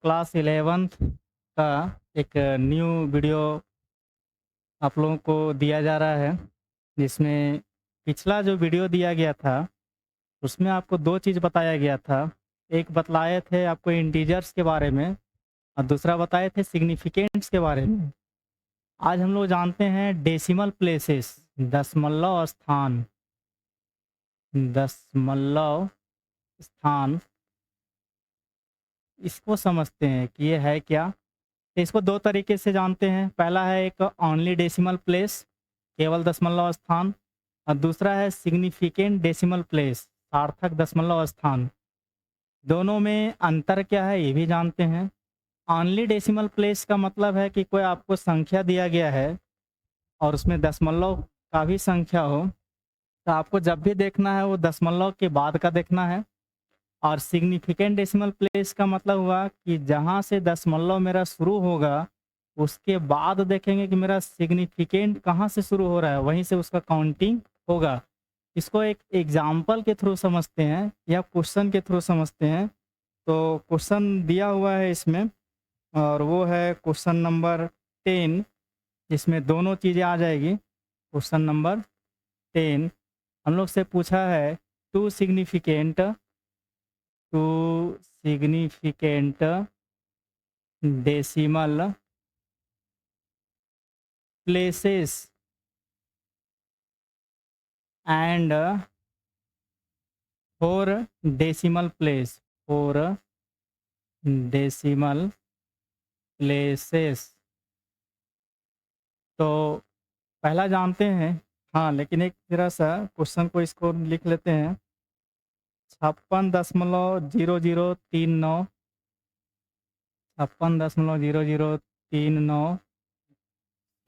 Class 11th का एक new video आप लोगों को दिया जा रहा है, जिसमें पिछला जो वीडियो दिया गया था, उसमें आपको 2 चीज़ बताया गया था। एक बतलाए थे आपको इंटीजर्स के बारे में और दूसरा बताए थे सिग्निफिकेंट्स के बारे में। आज हम लोग जानते हैं डेसिमल प्लेसेस, दशमलव स्थान। दशमलव स्थान, इसको समझते हैं कि ये है क्या? इसको 2 तरीके से जानते हैं। पहला है एक ओनली डेसिमल प्लेस, केवल दशमलव स्थान, और दूसरा है सिग्निफिकेंट डेसिमल प्लेस, सार्थक दशमलव स्थान। दोनों में अंतर क्या है ये भी जानते हैं। ओनली डेसिमल प्लेस का मतलब है कि कोई आपको संख्या दिया गया है और उसमें दशमलव का भी संख्या हो, तो आपको जब भी देखना है वो दशमलव के बाद का देखना है। और सिग्निफिकेंट डेसिमल प्लेस का मतलब हुआ कि जहाँ से दशमलव मेरा शुरू होगा, उसके बाद देखेंगे कि मेरा सिग्निफिकेंट कहाँ से शुरू हो रहा है, वहीं से उसका काउंटिंग होगा। इसको एक एग्जाम्पल के थ्रू समझते हैं या क्वेश्चन के थ्रू समझते हैं। तो क्वेश्चन दिया हुआ है इसमें, और वो है क्वेश्चन नंबर 10, जिसमें दोनों चीज़ें आ जाएगी। क्वेश्चन नंबर 10 हम लोग से पूछा है two significant decimal places and 4 decimal place, 4 decimal places. तो पहला जानते हैं, हाँ, लेकिन एक जरा सा क्वेश्चन को इसको लिख लेते हैं। 56.0039, 56.0039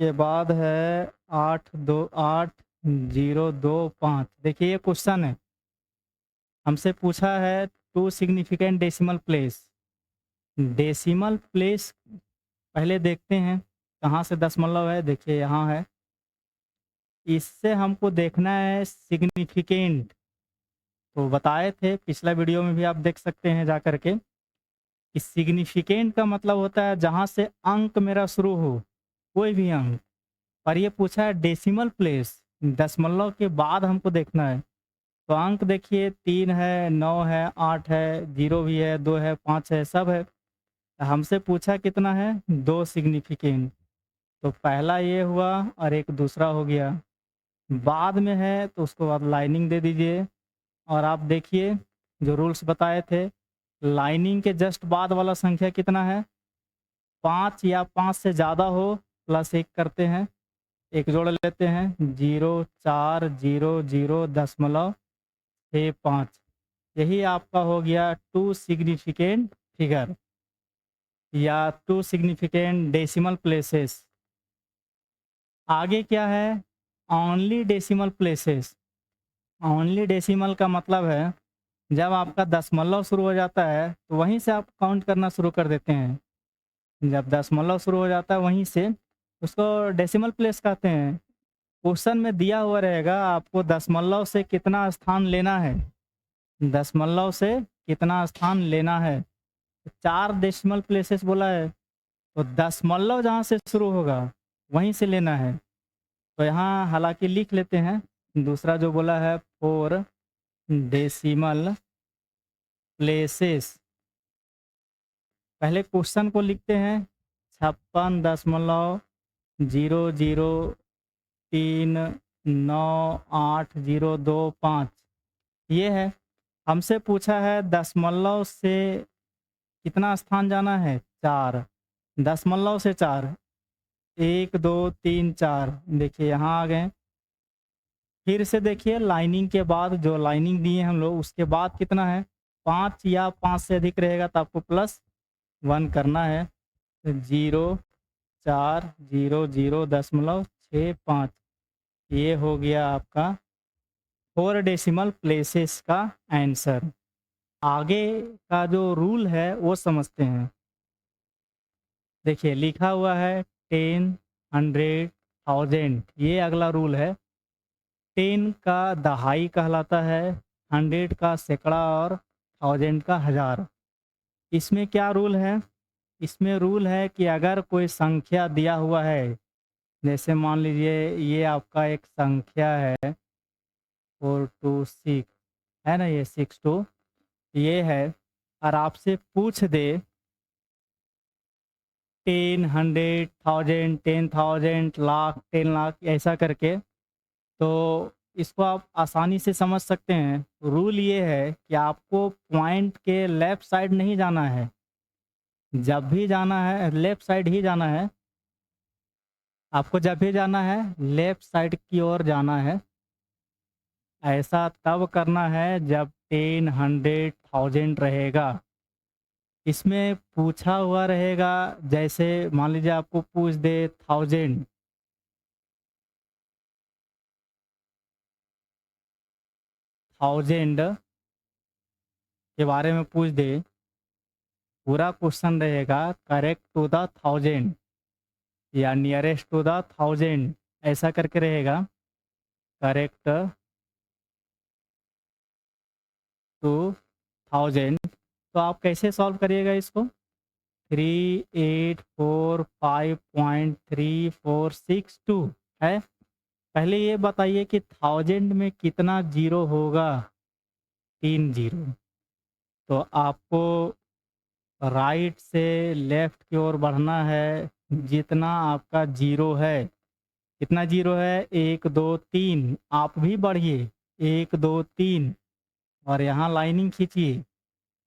के बाद है 828025। देखिए ये क्वेश्चन है, हमसे पूछा है two significant decimal place. Decimal place पहले देखते हैं कहाँ से दशमलव है। देखिए यहाँ है, इससे हमको देखना है सिग्निफिकेंट। तो बताए थे पिछला वीडियो में भी, आप देख सकते हैं जा कर के, कि सिग्निफिकेंट का मतलब होता है जहाँ से अंक मेरा शुरू हो, कोई भी अंक। और ये पूछा है डेसिमल प्लेस, दशमलव के बाद हमको देखना है। तो अंक देखिए 3 है, 9 है, 8 है, 0 भी है, 2 है, 5 है, सब है। हमसे पूछा कितना है, 2 सिग्निफिकेंट। तो पहला ये हुआ और एक दूसरा हो गया। बाद में है तो उसको आप लाइनिंग दे दीजिए। और आप देखिए जो रूल्स बताए थे, लाइनिंग के जस्ट बाद वाला संख्या कितना है, 5 या 5 से ज़्यादा हो प्लस 1 करते हैं, एक जोड़ लेते हैं, 0400.65। यही आपका हो गया टू सिग्निफिकेंट फिगर या टू सिग्निफिकेंट डेसिमल प्लेसेस। आगे क्या है, only decimal places. Only decimal का मतलब है जब आपका दशमलव शुरू हो जाता है तो वहीं से आप काउंट करना शुरू कर देते हैं। जब दशमलव शुरू हो जाता है वहीं से उसको डेसिमल प्लेस कहते हैं। क्वेश्चन में दिया हुआ रहेगा आपको दशमलव से कितना स्थान लेना है, दशमलव से कितना स्थान लेना है। 4 डेसिमल प्लेसेस बोला है, तो दशमलव जहाँ से शुरू होगा वहीं से लेना है। तो यहाँ हालांकि लिख लेते हैं, दूसरा जो बोला है 4 डेसिमल प्लेसेस। पहले क्वेश्चन को लिखते हैं, 56.00398 ये है। हमसे पूछा है दशमलव से कितना स्थान जाना है, 4। दशमलव से 4, 1 2 3 4। देखिए यहाँ आ गए। फिर से देखिए लाइनिंग के बाद जो लाइनिंग दिए हम लोग, उसके बाद कितना है, 5 या 5 से अधिक रहेगा तो आपको +1 करना है। 04000.65, ये हो गया आपका 4 डेसिमल प्लेसेस का आंसर। आगे का जो रूल है वो समझते हैं। देखिए लिखा हुआ है 10, 100, 1000, ये अगला रूल है। 10 का दहाई कहलाता है, 100 का सैकड़ा और 1000 का हज़ार। इसमें क्या रूल है, इसमें रूल है कि अगर कोई संख्या दिया हुआ है, जैसे मान लीजिए ये आपका एक संख्या है 426, है ना, ये 62 ये है, और आपसे पूछ दे 10, 100, 1000, 10,000, लाख, 10 लाख ऐसा करके, तो इसको आप आसानी से समझ सकते हैं। रूल ये है कि आपको पॉइंट के लेफ़्ट साइड नहीं जाना है, जब भी जाना है लेफ़्ट साइड ही जाना है। आपको जब भी जाना है लेफ़्ट साइड की ओर जाना है। ऐसा तब करना है जब 10, 100, 1000 रहेगा। इसमें पूछा हुआ रहेगा, जैसे मान लीजिए आपको पूछ दे 1000, थाउजेंड के बारे में पूछ दे, पूरा क्वेश्चन रहेगा करेक्ट टू द 1000 या नियरेस्ट टू द 1000 ऐसा करके रहेगा, करेक्ट टू 1000। तो आप कैसे सॉल्व करिएगा इसको? 3845.3462 है। पहले ये बताइए कि 1000 में कितना जीरो होगा? 3 जीरो। तो आपको राइट से लेफ्ट की ओर बढ़ना है, जितना आपका जीरो है। कितना जीरो है? 1 2 3। आप भी बढ़िए, 1 2 3 और यहाँ लाइनिंग खींचिए।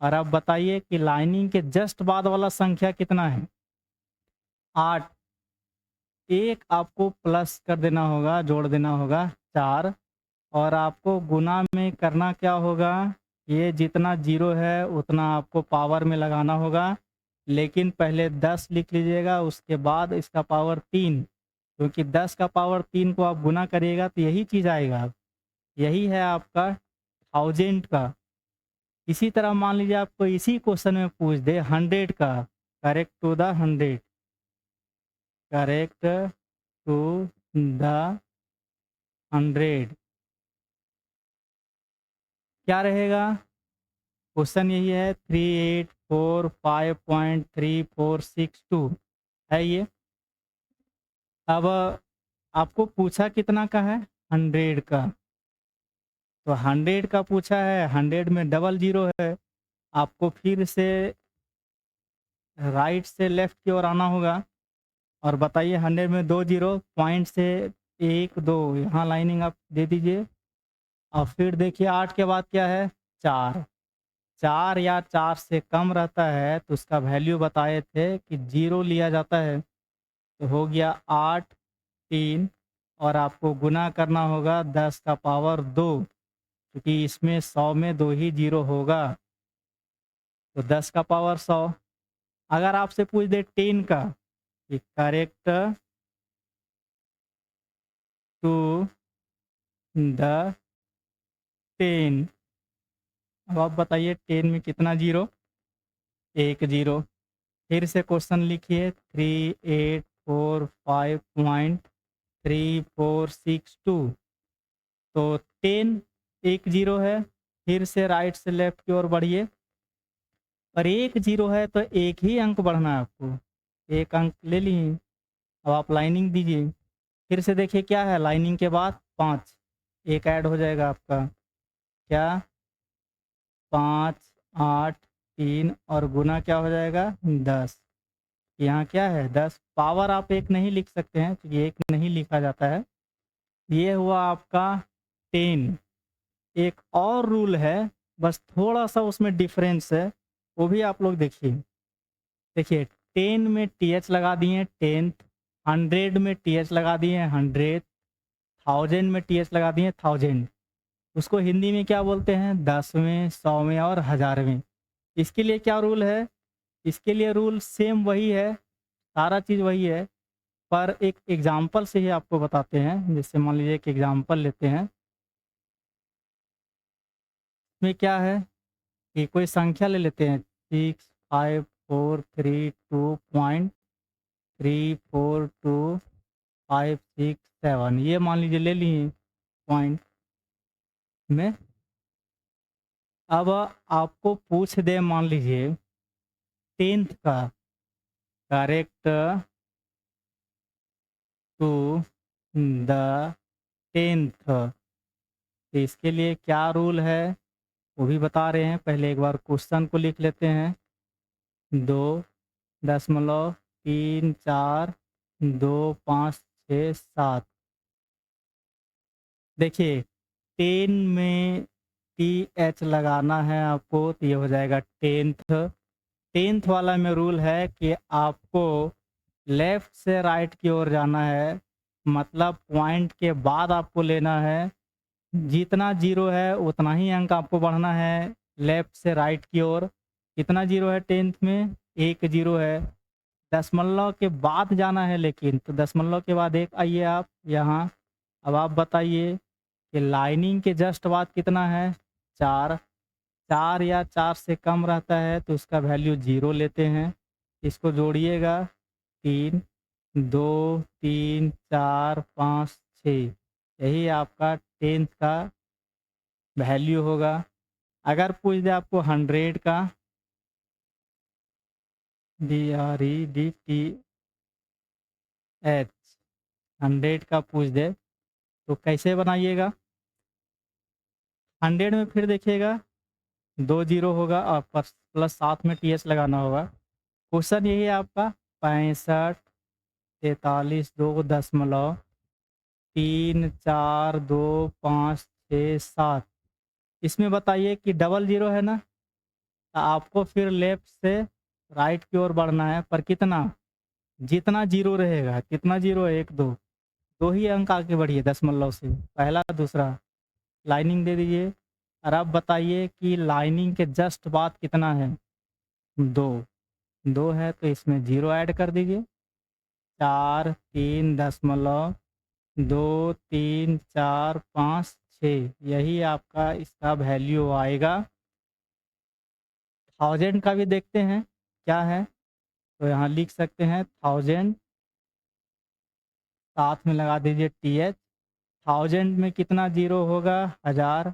और अब बताइए कि लाइनिंग के जस्ट बाद वाला संख्या कितना है? 8। एक आपको प्लस कर देना होगा, जोड़ देना होगा 4, और आपको गुना में करना क्या होगा? ये जितना जीरो है उतना आपको पावर में लगाना होगा, लेकिन पहले 10 लिख लीजिएगा, उसके बाद इसका पावर 3, क्योंकि 10 का पावर 3 को आप गुना करिएगा तो यही चीज़ आएगा। यही है आपका 1000 का। इसी तरह मान लीजिए आपको इसी क्वेश्चन में पूछ दे 100 का, correct to the 100, correct to the 100 क्या रहेगा? क्वेश्चन यही है, 3845.3462 है ये। अब आपको पूछा कितना का है? 100 का। तो 100 का पूछा है, 100 में डबल जीरो है। आपको फिर से राइट से लेफ्ट की ओर आना होगा, और बताइए 100 में 2 जीरो, पॉइंट से 1 2 यहाँ लाइनिंग आप दे दीजिए। और फिर देखिए 8 के बाद क्या है? 4। 4 या 4 से कम रहता है तो उसका वैल्यू बताए थे कि 0 लिया जाता है। तो हो गया 8 3, और आपको गुना करना होगा 10 का पावर 2, क्योंकि इसमें 100 में 2 ही जीरो होगा, तो 10 का पावर 100। अगर आपसे पूछ दे 10 का, कि करेक्ट टू द 10, अब आप बताइए 10 में कितना जीरो? 1 जीरो। फिर से क्वेश्चन लिखिए, 3845.3462। तो 10 1 जीरो है, फिर से राइट से लेफ्ट की ओर बढ़िए, और 1 जीरो है तो एक ही अंक बढ़ना है आपको, एक अंक ले लिए। अब आप लाइनिंग दीजिए, फिर से देखिए क्या है, लाइनिंग के बाद 5, एक ऐड हो जाएगा आपका, क्या? 5 8 3, और गुना क्या हो जाएगा? 10। यहाँ क्या है? 10। पावर आप एक नहीं लिख सकते हैं, क्योंकि एक नहीं लिखा जाता है। ये हुआ आपका 10। एक और रूल है, बस थोड़ा-सा उसमें डिफरेंस है, वो भी आप लोग देखिए। देखिए 10 में टीएच लगा दिए 10th, 100 में टीएच लगा दिए 100th, 1000 में टीएच लगा दिए 1000। उसको हिंदी में क्या बोलते हैं? 10वें, 100वें और 1000वें। इसके लिए क्या रूल है? इसके लिए रूल सेम वही है, सारा चीज़ वही है, पर एक एग्ज़ाम्पल से ही आपको बताते हैं। जैसे मान लीजिए एक एग्ज़ाम्पल लेते हैं। इसमें क्या है कि कोई संख्या ले लेते हैं, 65432.342567, ये मान लीजिए ले लिए पॉइंट में। अब आपको पूछ दे मान लीजिए 10th का, करेक्ट टू द 10th। तो इसके लिए क्या रूल है वो भी बता रहे हैं। पहले एक बार क्वेश्चन को लिख लेते हैं। 2.34 2 5 6 7। देखिए 10 में टी एच लगाना है आपको, तो ये हो जाएगा 10th। 10th वाला में रूल है कि आपको लेफ़्ट से राइट की ओर जाना है, मतलब पॉइंट के बाद आपको लेना है। जितना ज़ीरो है उतना ही अंक आपको बढ़ना है लेफ़्ट से राइट की ओर। कितना ज़ीरो है 10th में? 1 ज़ीरो है। दशमलव के बाद जाना है लेकिन, तो दशमलव के बाद 1 आइए आप यहाँ। अब आप बताइए कि लाइनिंग के जस्ट बाद कितना है? 4। 4 या 4 से कम रहता है तो उसका वैल्यू 0 लेते हैं। इसको जोड़िएगा 3 2 3 4 5 6। यही आपका 10th का वैल्यू होगा। अगर पूछ दे आपको 100 का, DREDTH 100 का पूछ दे तो कैसे बनाइएगा? 100 में फिर देखिएगा 2 ज़ीरो होगा और प्लस साथ में TH लगाना होगा। क्वेश्चन यही है आपका 65 43 2.3 4 2 5 6 7। इसमें बताइए कि डबल ज़ीरो है ना, तो आपको फिर लेफ़्ट से राइट की ओर बढ़ना है, पर कितना? जितना ज़ीरो रहेगा। कितना ज़ीरो है? 1 2। 2 ही अंक आगे बढ़िए दशमलव से, पहला दूसरा। लाइनिंग दे दीजिए और अब बताइए कि लाइनिंग के जस्ट बाद कितना है? 2। 2 है तो इसमें 0 ऐड कर दीजिए। 4 3 दशमलव 2 3 4 5 6, यही आपका इसका वैल्यू आएगा। 1000 का भी देखते हैं क्या है, तो यहाँ लिख सकते हैं 1000, साथ में लगा दीजिए TH। 1000 में कितना ज़ीरो होगा? 1000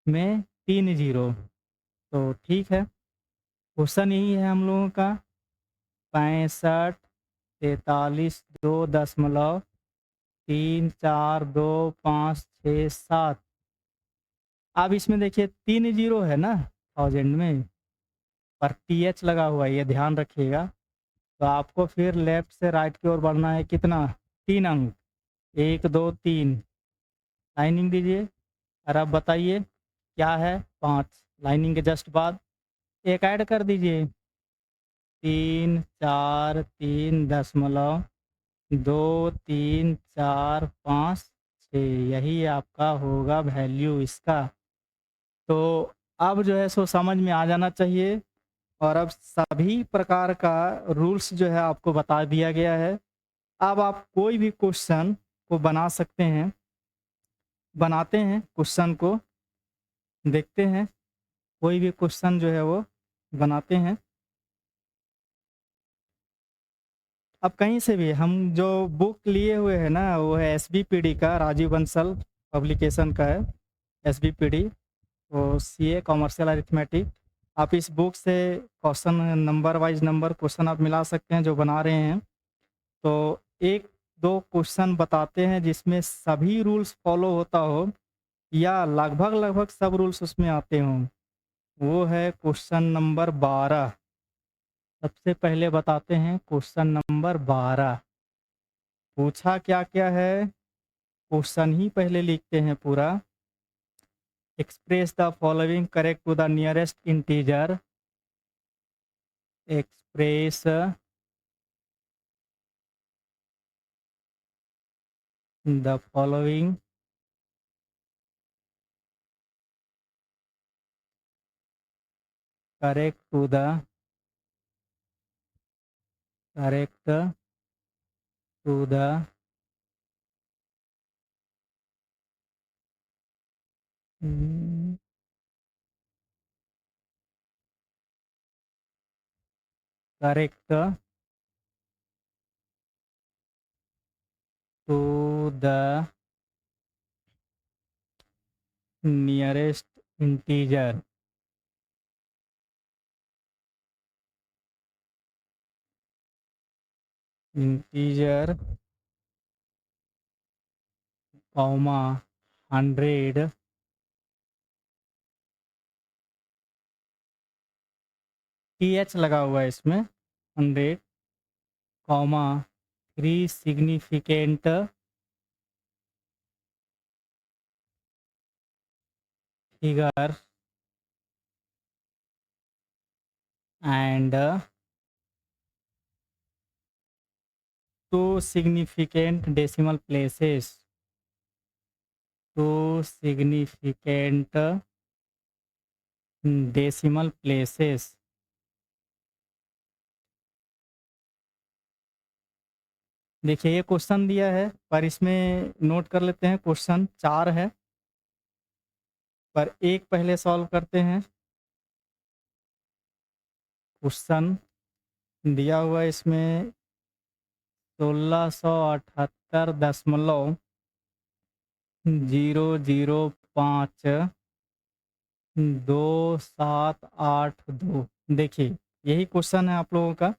में 3 ज़ीरो। तो ठीक है, क्वेश्चन यही है हम लोगों का 65 43 2.3 4 2 5 6 7। अब इसमें देखिए 3 ज़ीरो है ना 1000 में, पर TH लगा हुआ है, ये ध्यान रखिएगा। तो आपको फिर लेफ़्ट से राइट की ओर बढ़ना है। कितना? 3 अंक, 1 2 3। लाइनिंग दीजिए और अब बताइए क्या है? 5। लाइनिंग के जस्ट बाद 1 ऐड कर दीजिए। 3 4 3 दशमलव 2 3 4 5 6, यही आपका होगा वैल्यू इसका। तो अब जो है सो समझ में आ जाना चाहिए, और अब सभी प्रकार का रूल्स जो है आपको बता दिया गया है। अब आप कोई भी क्वेश्चन को बना सकते हैं। बनाते हैं क्वेश्चन को, देखते हैं कोई भी क्वेश्चन जो है वो बनाते हैं। अब कहीं से भी हम जो बुक लिए हुए हैं ना, वो है SBPD का, राजीव बंसल पब्लिकेशन का है SBPD, वो CA कॉमर्शियल अरिथमेटिक। आप इस बुक से question number wise number question आप मिला सकते हैं जो बना रहे हैं। तो एक दो क्वेश्चन बताते हैं जिसमें सभी रूल्स फॉलो होता हो, या लगभग लगभग सब रूल्स उसमें आते हों। वो है क्वेश्चन नंबर 12। सबसे पहले बताते हैं क्वेश्चन नंबर 12। पूछा क्या क्या है, क्वेश्चन ही पहले लिखते हैं पूरा। Express the following correct to the nearest integer. Express the following correct to the correct to the correct to the nearest integer. Integer comma 100 th लगा हुआ है इसमें 100 comma 3 significant figure and 2 significant decimal places, 2 significant decimal places। देखिए ये question दिया है पर इसमें नोट कर लेते हैं, क्वेश्चन 4 है पर एक पहले सॉल्व करते हैं। क्वेश्चन दिया हुआ है इसमें 1678.005 2782। देखिए यही क्वेश्चन है आप लोगों का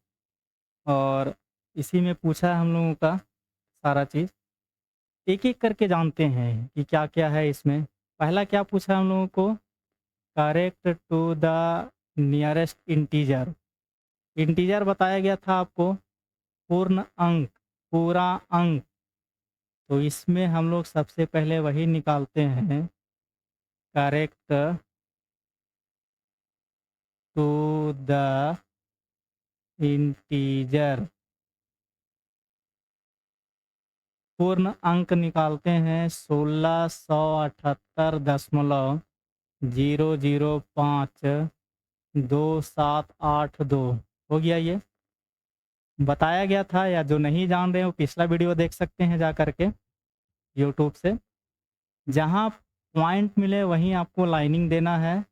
और इसी में पूछा है हम लोगों का सारा चीज़। एक एक करके जानते हैं कि क्या क्या है इसमें। पहला क्या पूछा हम लोगों को, correct to the nearest integer. Integer बताया गया था आपको पूर्ण अंक, पूरा अंक। तो इसमें हम लोग सबसे पहले वही निकालते हैं, करेक्ट टू द इंटीजर। पूर्ण अंक निकालते हैं 1678.005 हो गया। ये बताया गया था, या जो नहीं जान रहे हैं वो पिछला वीडियो देख सकते हैं जा करके यूट्यूब से। जहाँ पॉइंट मिले वहीं आपको लाइनिंग देना है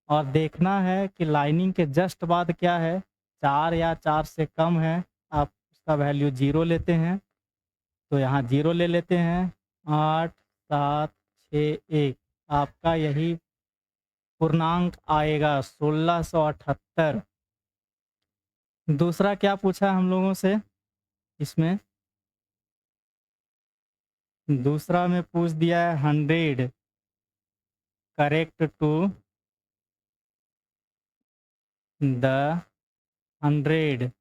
और देखना है कि लाइनिंग के जस्ट बाद क्या है, 4 या 4 से कम है आप उसका वैल्यू 0 लेते हैं। तो यहाँ 0 ले लेते हैं, 8 7 6 1 आपका यही पूर्णांक आएगा 1678। दूसरा क्या पूछा हम लोगों से इसमें, दूसरा में पूछ दिया है 100 करेक्ट टू द 100।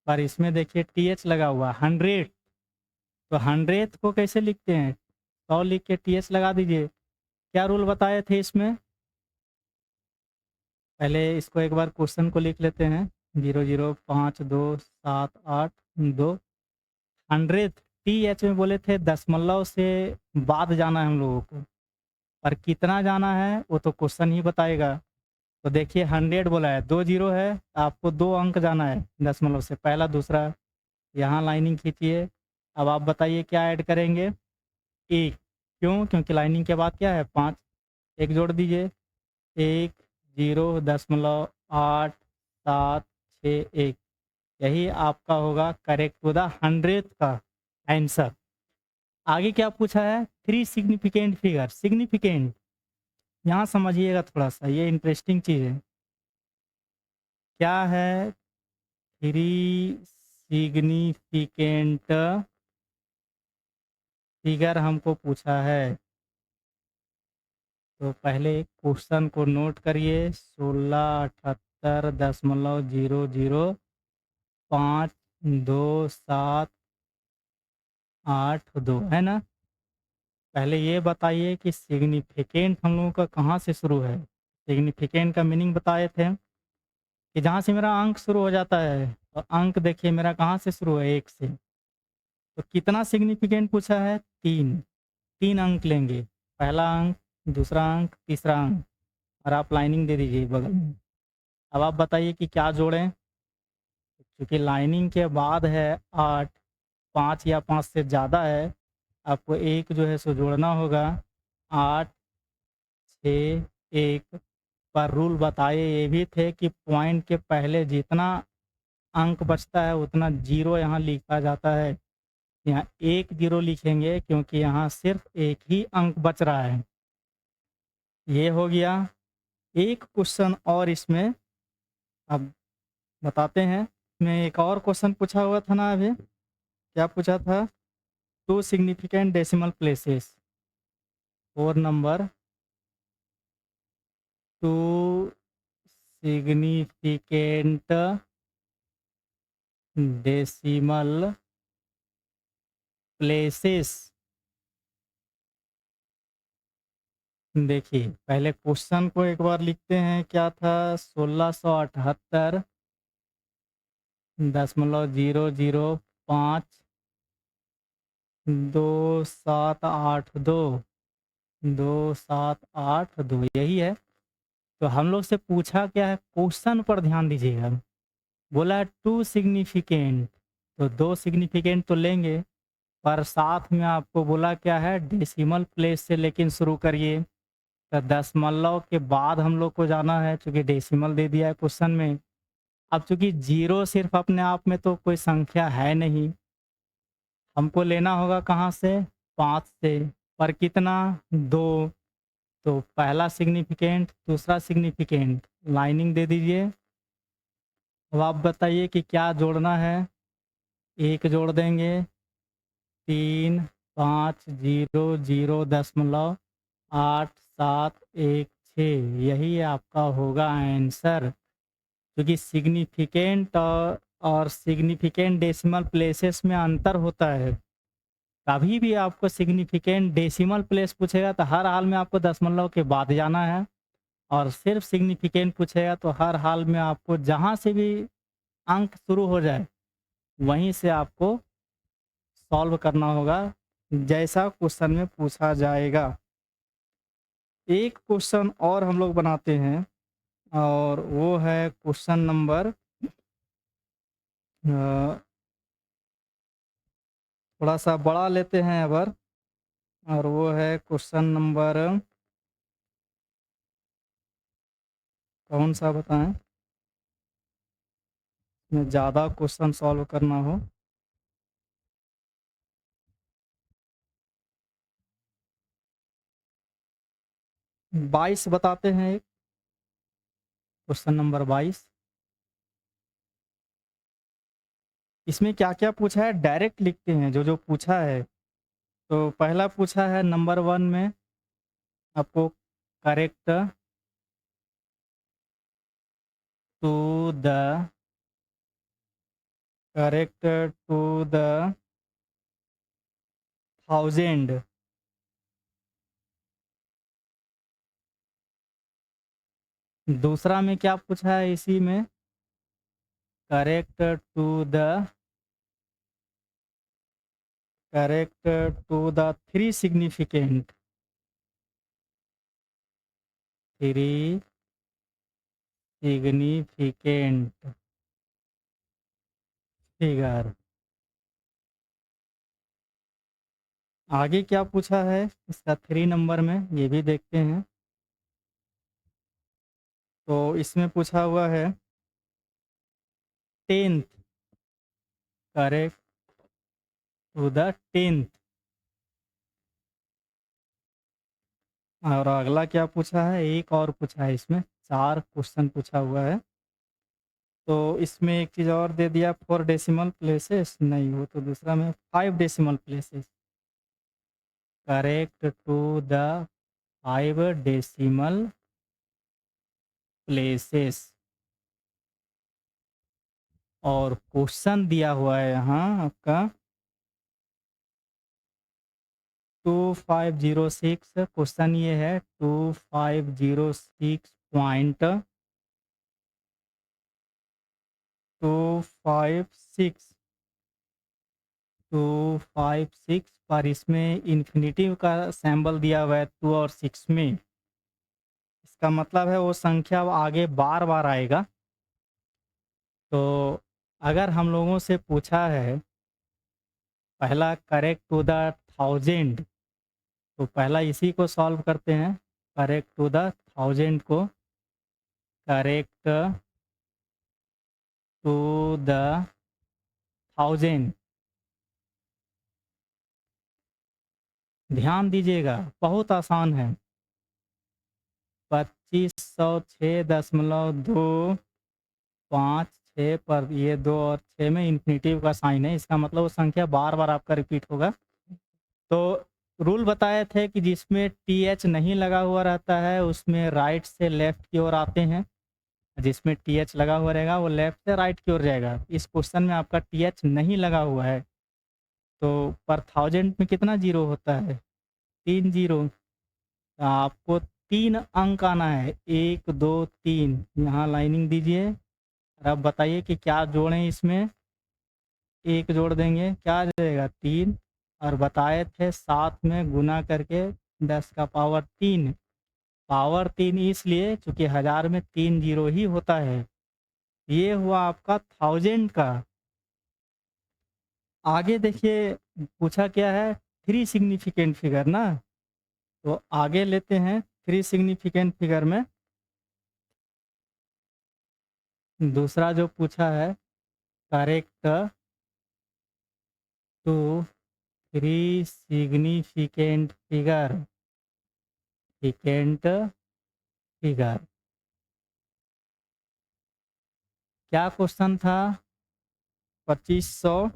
पर इसमें देखिए टीएच लगा हुआ 100, तो 100th को कैसे लिखते हैं, 100 लिख के टीएच लगा दीजिए। क्या रूल बताए थे इसमें, पहले इसको एक बार क्वेश्चन को लिख लेते हैं, 0052782। 100th टीएच में बोले थे दशमलव से बाद जाना है हम लोगों को, पर कितना जाना है वो तो क्वेश्चन ही बताएगा। तो देखिए 100 बोला है, 2 0 है, आपको 2 अंक जाना है दशमलव से, पहला दूसरा। यहाँ लाइनिंग खींचिए। अब आप बताइए क्या ऐड करेंगे, 1। क्यों, क्योंकि लाइनिंग के बाद क्या है 5, 1 जोड़ दीजिए, 1.0.876 यही आपका होगा करेक्ट टू द 100th का आंसर। आगे क्या पूछा है, 3 सिग्निफिकेंट फिगर। सिग्निफिकेंट यहाँ समझिएगा थोड़ा सा, ये इंटरेस्टिंग चीज़ है। क्या है 3 सिग्निफिकेंट फिगर हमको पूछा है। तो पहले क्वेश्चन को नोट करिए, 1678.0052782 है ना। पहले ये बताइए कि सिग्निफिकेंट हम लोगों का कहाँ से शुरू है। सिग्निफिकेंट का मीनिंग बताए थे कि जहाँ से मेरा अंक शुरू हो जाता है, और अंक देखिए मेरा कहाँ से शुरू है, 1 से। तो कितना सिग्निफिकेंट पूछा है, 3। 3 अंक लेंगे, पहला अंक, दूसरा अंक, तीसरा अंक, और आप लाइनिंग दे दीजिए बगल में। अब आप बताइए कि क्या जोड़ें, क्योंकि लाइनिंग के बाद है 8, 5 या 5 से ज़्यादा है, आपको 1 जो है सो जोड़ना होगा। 8 6 1 पर रूल बताए ये भी थे कि पॉइंट के पहले जितना अंक बचता है उतना 0 यहाँ लिखा जाता है। यहाँ 1 0 लिखेंगे क्योंकि यहाँ सिर्फ 1 ही अंक बच रहा है। ये हो गया। एक क्वेश्चन और इसमें अब बताते हैं। इसमें एक और क्वेश्चन पूछा हुआ था ना अभी, क्या पूछा था? 2 significant decimal places. 4 number 2 significant decimal places. देखिए, पहले क्वेश्चन को एक बार लिखते हैं, क्या था? 1678 .005 2782 2782 यही है। तो हम लोग से पूछा क्या है, क्वेश्चन पर ध्यान दीजिएगा। बोला है 2 सिग्निफिकेंट, तो 2 सिग्निफिकेंट तो लेंगे, पर साथ में आपको बोला क्या है, डेसिमल प्लेस से लेकिन शुरू करिए। तो दशमलव के बाद हम लोग को जाना है, चूँकि डेसिमल दे दिया है क्वेश्चन में। अब चूँकि जीरो सिर्फ अपने आप में तो कोई संख्या है नहीं, हमको लेना होगा कहाँ से? 5 से। पर कितना? 2। तो पहला सिग्निफिकेंट, दूसरा सिग्निफिकेंट, लाइनिंग दे दीजिए। अब आप बताइए कि क्या जोड़ना है? 1 जोड़ देंगे, 3 5 0 0 दशमलव 8 7 1 6, यही आपका होगा आंसर। क्योंकि सिग्निफिकेंट और सिग्निफिकेंट डेसिमल प्लेसेस में अंतर होता है। कभी भी आपको सिग्निफिकेंट डेसिमल प्लेस पूछेगा तो हर हाल में आपको दशमलव के बाद जाना है, और सिर्फ सिग्निफिकेंट पूछेगा तो हर हाल में आपको जहाँ से भी अंक शुरू हो जाए वहीं से आपको सॉल्व करना होगा, जैसा क्वेश्चन में पूछा जाएगा। एक क्वेश्चन और हम लोग बनाते हैं, और वो है क्वेश्चन नंबर थोड़ा सा बड़ा लेते हैं अबर, और वो है क्वेश्चन नंबर, कौन सा बताएं, में ज़्यादा क्वेश्चन सॉल्व करना हो। बाईस बताते हैं, एक क्वेश्चन नंबर 22। इसमें क्या क्या पूछा है डायरेक्ट लिखते हैं, जो जो पूछा है। तो पहला पूछा है नंबर 1 में आपको, correct to the correct to the thousand. दूसरा में क्या पूछा है इसी में, correct to the three significant, 3 significant figure. आगे क्या पूछा है इसका 3 नंबर में, ये भी देखते हैं। तो इसमें पूछा हुआ है 10th, correct to the 10th। और अगला क्या पूछा है, एक और पूछा है, इसमें 4 क्वेश्चन पूछा हुआ है। तो इसमें एक चीज़ और दे दिया, 4 डेसिमल प्लेसेस, नहीं वो तो दूसरा में 5 decimal places, correct to the 5 decimal places. और क्वेश्चन दिया हुआ है यहाँ आपका 2506, क्वेश्चन ये है 2506 256 पर इसमें इन्फिनिटिव का सिंबल दिया हुआ है 2 और 6 में। इसका मतलब है वो संख्या आगे बार बार आएगा। तो अगर हम लोगों से पूछा है पहला करेक्ट टू द थाउजेंड, तो पहला इसी को सॉल्व करते हैं, करेक्ट टू द थाउजेंड को, करेक्ट टू द थाउजेंड। ध्यान दीजिएगा, बहुत आसान है। 2506.256 6 पर ये 2 और 6 में इन्फिनिटिव का साइन है, इसका मतलब वो संख्या बार-बार आपका रिपीट होगा। तो रूल बताए थे कि जिसमें टीएच नहीं लगा हुआ रहता है, उसमें राइट से लेफ्ट की ओर आते हैं, जिसमें टीएच लगा हुआ रहेगा, वो लेफ्ट से राइट की ओर जाएगा। इस क्वेश्चन में आपका टीएच नहीं लगा हुआ है, तो पर थाउजेंड में कितना ज़ीरो होता है? 3 ज़ीरो। तो आपको 3 अंक आना है, 1, 2, 3 यहाँ लाइनिंग दीजिए और अब बताइए कि क्या जोड़ें इसमें? 1 जोड़ देंगे, क्या आ जाएगा? 3 और बताए थे 7 में गुना करके 10 का पावर 3। पावर 3 इसलिए चूँकि 1000 में 3 ज़ीरो ही होता है। ये हुआ आपका थाउजेंड का। आगे देखिए पूछा क्या है? 3 सिग्निफिकेंट फिगर ना, तो आगे लेते हैं 3 सिग्निफिकेंट फिगर में दूसरा जो पूछा है, करेक्ट टू 3 सिग्निफिकेंट फिगर। क्या क्वेश्चन था? 2500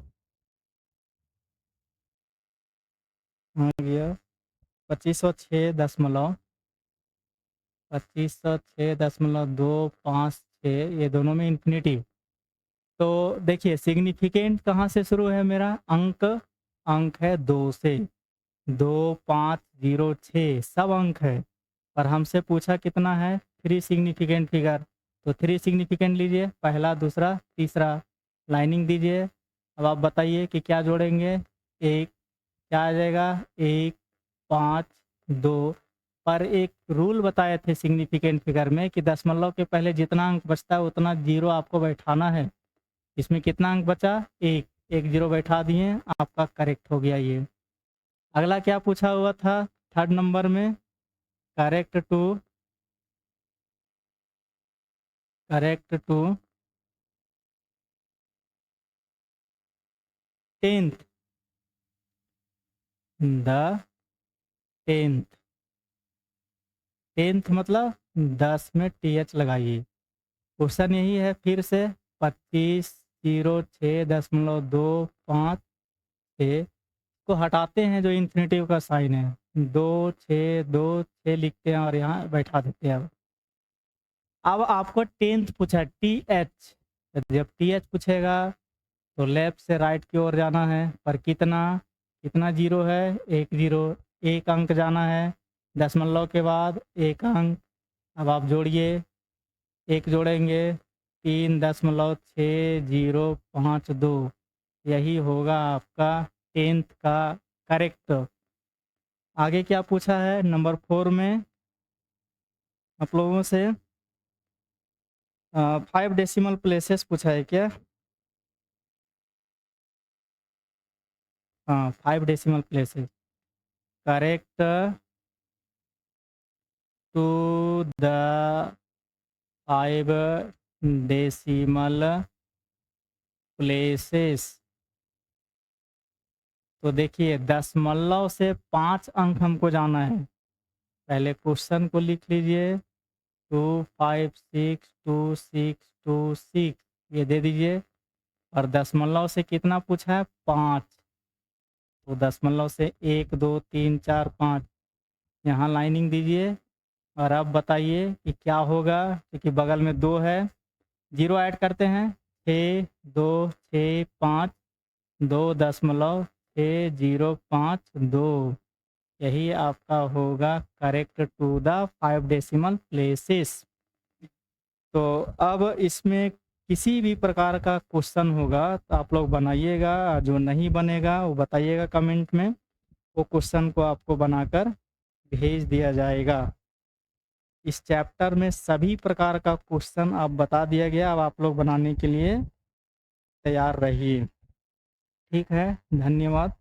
आ गया 2506.2506.256 ये दोनों में इन्फिनिटिव। तो देखिए सिग्निफिकेंट कहाँ से शुरू है मेरा? अंक है 2 से, 2506 सब अंक है, पर हमसे पूछा कितना है? 3 सिग्निफिकेंट फिगर। तो 3 सिग्निफिकेंट लीजिए, पहला, दूसरा, तीसरा, लाइनिंग दीजिए। अब आप बताइए कि क्या जोड़ेंगे? 1, क्या आ जाएगा? 1, 5, 2। पर एक रूल बताए थे सिग्निफिकेंट फिगर में कि दशमलव के पहले जितना अंक बचता है उतना ज़ीरो आपको बैठाना है। इसमें कितना अंक बचा? 1, 1 ज़ीरो बैठा दिए, आपका करेक्ट हो गया ये। अगला क्या पूछा हुआ था? थर्ड नंबर में correct to 10th the 10th 10th मतलब 10 में टीएच लगाइए। क्वेश्चन यही है फिर से 2506.256 को हटाते हैं जो इन्फिनिटिव का साइन है, 2 6 लिखते हैं और यहाँ बैठा देते हैं। अब आपको 10th पूछा टीएच, जब टीएच पूछेगा तो लेफ्ट से राइट की ओर जाना है, पर कितना कितना जीरो है? 1 ज़ीरो, एक अंक जाना है, दशमलव के बाद एक अंक। अब आप जोड़िए, 1 जोड़ेंगे 3.6052, यही होगा आपका 10th का करेक्ट। आगे क्या पूछा है नंबर 4 में? आप लोगों से 5 डेसिमल प्लेसेस पूछा है क्या? हाँ, 5 decimal places. Correct to the 5 decimal places. तो देखिए दशमलव से 5 अंक हमको जाना है। पहले क्वेश्चन को लिख लीजिए, 2562626 ये दे दीजिए, और दशमलव से कितना पूछा है? 5। तो दशमलव से 1 2 3 4 5 यहाँ लाइनिंग दीजिए और अब बताइए कि क्या होगा, क्योंकि बगल में 2 है, जीरो ऐड करते हैं, 6 2 6 5 2.605 यही आपका होगा correct to the 5 decimal places. तो अब इसमें किसी भी प्रकार का क्वेश्चन होगा तो आप लोग बनाइएगा, जो नहीं बनेगा वो बताइएगा कमेंट में, वो क्वेश्चन को आपको बनाकर भेज दिया जाएगा। इस चैप्टर में सभी प्रकार का क्वेश्चन आप बता दिया गया, अब आप लोग बनाने के लिए तैयार रहिए। ठीक है, धन्यवाद।